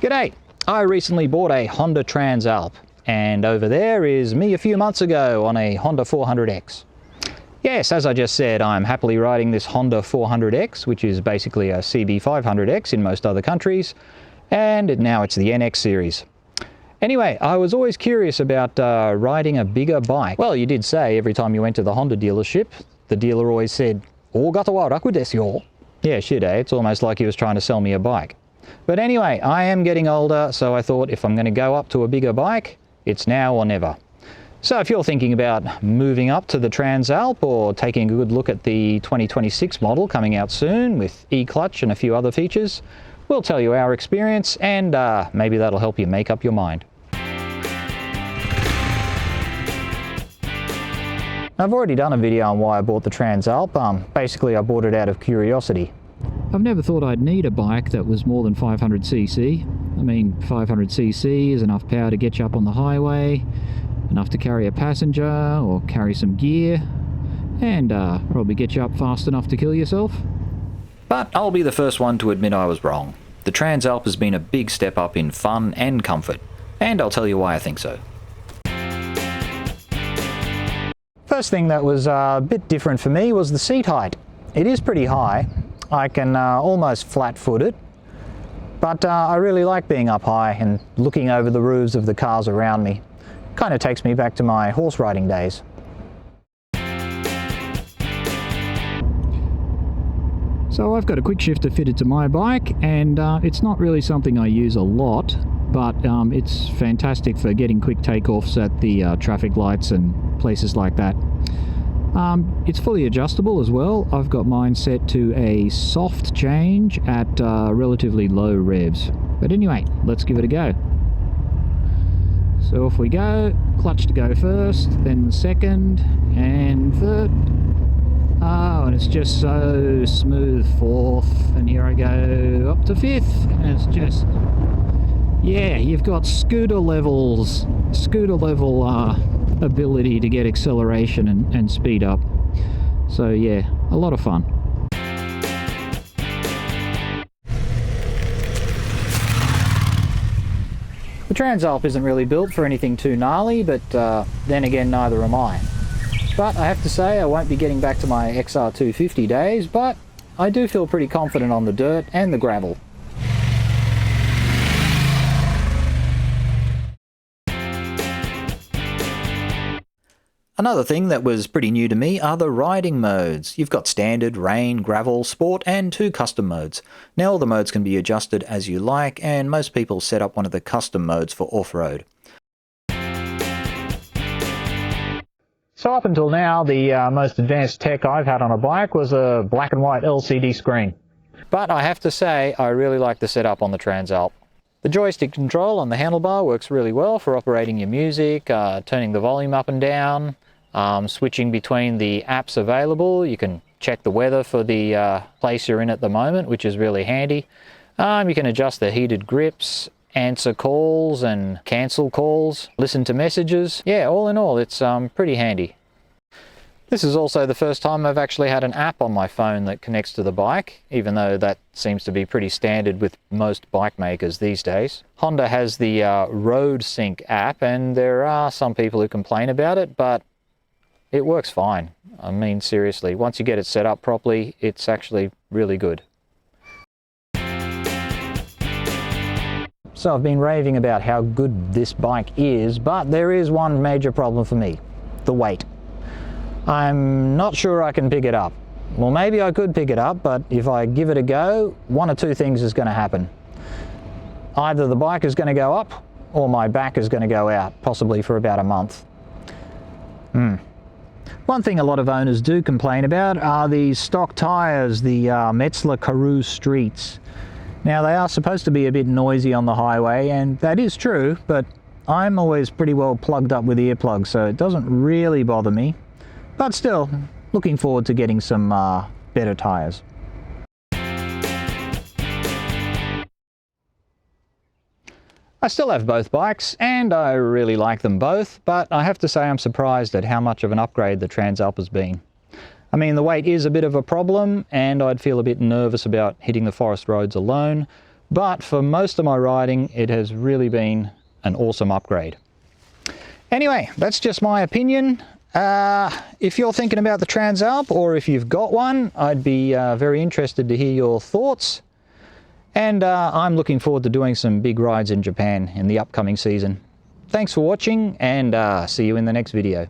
G'day! I recently bought a Honda Transalp, and over there is me a few months ago on a Honda 400X. Yes, as I just said, I'm happily riding this Honda 400X, which is basically a CB 500X in most other countries, and now it's the NX series. Anyway, I was always curious about riding a bigger bike. Well, you did say every time you went to the Honda dealership, the dealer always said, "Ogata wa raku desu yo." Yeah, shit, eh? It's almost like he was trying to sell me a bike. But anyway, I am getting older, so I thought if I'm going to go up to a bigger bike, it's now or never. So if you're thinking about moving up to the Trans Alp or taking a good look at the 2026 model coming out soon with e-clutch and a few other features, we'll tell you our experience and maybe that'll help you make up your mind. I've already done a video on why I bought the Trans Alp. Basically I bought it out of curiosity. I've never thought I'd need a bike that was more than 500cc. I mean, 500cc is enough power to get you up on the highway, enough to carry a passenger or carry some gear, and probably get you up fast enough to kill yourself. But I'll be the first one to admit I was wrong. The Trans Alp has been a big step up in fun and comfort, and I'll tell you why I think so. First thing that was a bit different for me was the seat height. It is pretty high. I can almost flat-foot it, but I really like being up high and looking over the roofs of the cars around me. Kind of takes me back to my horse riding days. So I've got a quick shifter fitted to my bike, and it's not really something I use a lot, but it's fantastic for getting quick takeoffs at the traffic lights and places like that. It's fully adjustable as well. I've got mine set to a soft change at relatively low revs. But anyway, let's give it a go. So off we go. Clutch to go first, then second, and third. Oh, and it's just so smooth. Fourth, and here I go up to fifth, and it's just... yeah, you've got scooter level ability to get acceleration and speed up. So yeah, a lot of fun. The Trans Alp isn't really built for anything too gnarly, but then again neither am I. But I have to say I won't be getting back to my XR250 days, but I do feel pretty confident on the dirt and the gravel. Another thing that was pretty new to me are the riding modes. You've got standard, rain, gravel, sport and 2 custom modes. Now all the modes can be adjusted as you like, and most people set up one of the custom modes for off-road. So up until now, the most advanced tech I've had on a bike was a black and white LCD screen. But I have to say, I really like the setup on the Trans Alp. The joystick control on the handlebar works really well for operating your music, turning the volume up and down, switching between the apps available. You can check the weather for the place you're in at the moment, which is really handy. You can adjust the heated grips, answer calls and cancel calls, listen to messages. Yeah, all in all, it's pretty handy. This is also the first time I've actually had an app on my phone that connects to the bike, even though that seems to be pretty standard with most bike makers these days. Honda has the Road Sync app, and there are some people who complain about it, but it works fine. I mean, seriously, once you get it set up properly, it's actually really good. So I've been raving about how good this bike is, but there is one major problem for me: the weight. I'm not sure I can pick it up. Well, maybe I could pick it up, but if I give it a go, one of 2 things is going to happen. Either the bike is going to go up, or my back is going to go out, possibly for about a month. One thing a lot of owners do complain about are these stock tyres, the Metzler Karoo Streets. Now, they are supposed to be a bit noisy on the highway, and that is true, but I'm always pretty well plugged up with earplugs, so it doesn't really bother me. But still, looking forward to getting some better tyres. I still have both bikes, and I really like them both, but I have to say I'm surprised at how much of an upgrade the Trans Alp has been. I mean, the weight is a bit of a problem, and I'd feel a bit nervous about hitting the forest roads alone, but for most of my riding, it has really been an awesome upgrade. Anyway, that's just my opinion. If you're thinking about the Trans Alp, or if you've got one, I'd be very interested to hear your thoughts. And I'm looking forward to doing some big rides in Japan in the upcoming season. Thanks for watching, and see you in the next video.